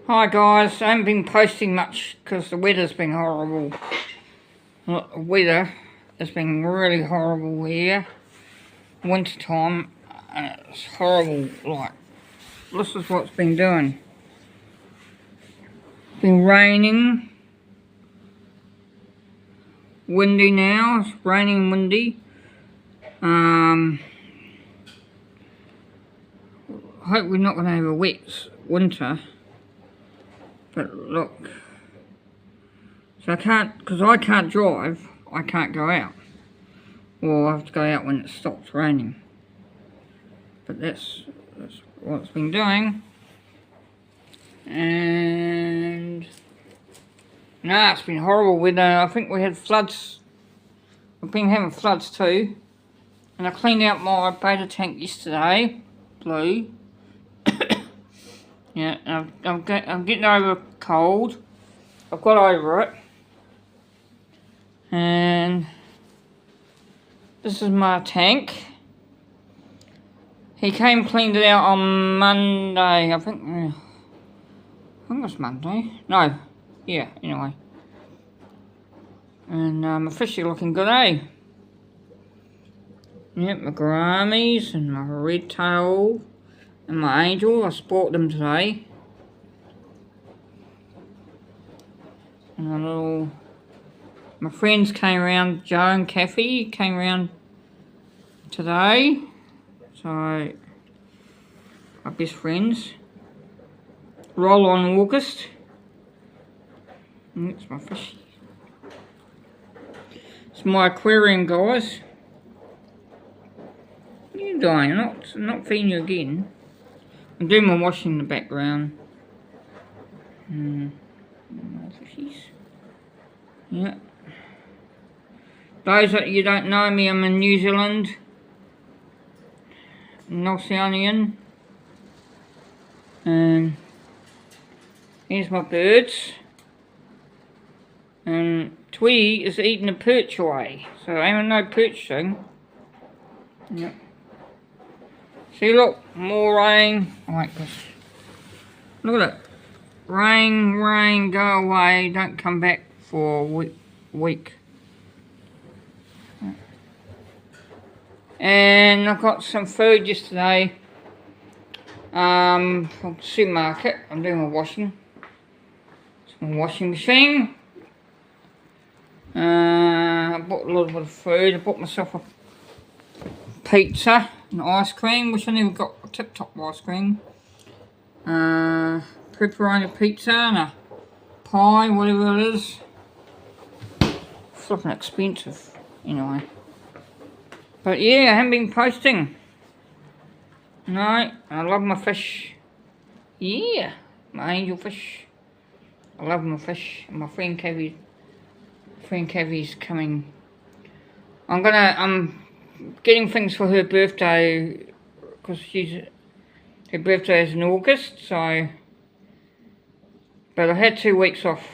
Hi guys, I haven't been posting much because the weather's been horrible. The weather has been really horrible here. Winter time, and it's horrible. Like, this is what it's been doing. It's been raining. Windy now, it's raining and windy. I hope we're not going to have a wet winter. But look, so because I can't drive, I can't go out. Well, I have to go out when it stops raining. But that's what it's been doing. And it's been horrible weather. I think we had floods. We've been having floods too. And I cleaned out my beta tank yesterday, blue. Yeah, I'm getting over a cold. I've got over it. And this is my tank. He came cleaned it out on Monday, I think it was Monday. No, yeah, anyway. And my fish are looking good, eh? Yep, my gouramis and my red tail and my angel. I bought them today. And my friends came around, Joe and Kathy came around today. So, my best friends. Roll on August. And that's my fish. It's my aquarium, guys. What are you doing? I'm not feeding you again. I'm doing my washing in the background. My fishies. Yeah. Those that you don't know me, I'm in New Zealand. Oceanian. And here's my birds. And Tweety is eating a perch away. So I have no perch thing. Yep. See, look, more rain. Oh my gosh. Look at it. Rain, go away. Don't come back for a week. And I got some food yesterday from the supermarket. I'm doing my washing. It's my washing machine. I bought a little bit of food. I bought myself a pizza and ice cream, which I never got a tip-top ice cream. Pepperoni pizza and a pie, whatever it is. Flipping expensive, anyway. But yeah, I haven't been posting. No, I love my fish. Yeah, my angel fish. I love my fish. My friend Cavy's coming. I'm getting things for her birthday because her birthday is in August. So, but I had 2 weeks off,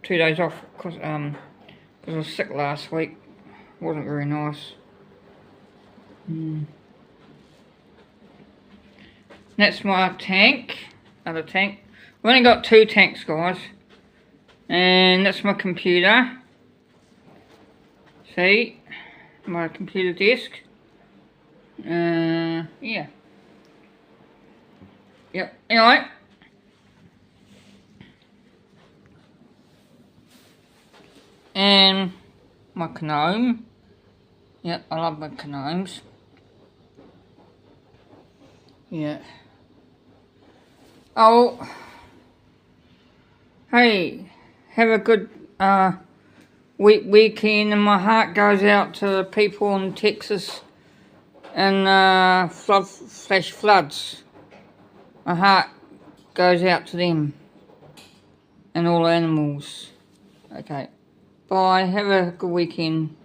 2 days off because I was sick last week. It wasn't very nice. That's my tank, other tank. I've only got 2 tanks, guys. And that's my computer. See, my computer desk. Yeah. Yep, anyway. And my gnome. Yep, I love my gnomes. Yeah. Oh. Hey, have a good weekend, and my heart goes out to the people in Texas and flash floods. My heart goes out to them and all animals. Okay. Bye. Have a good weekend.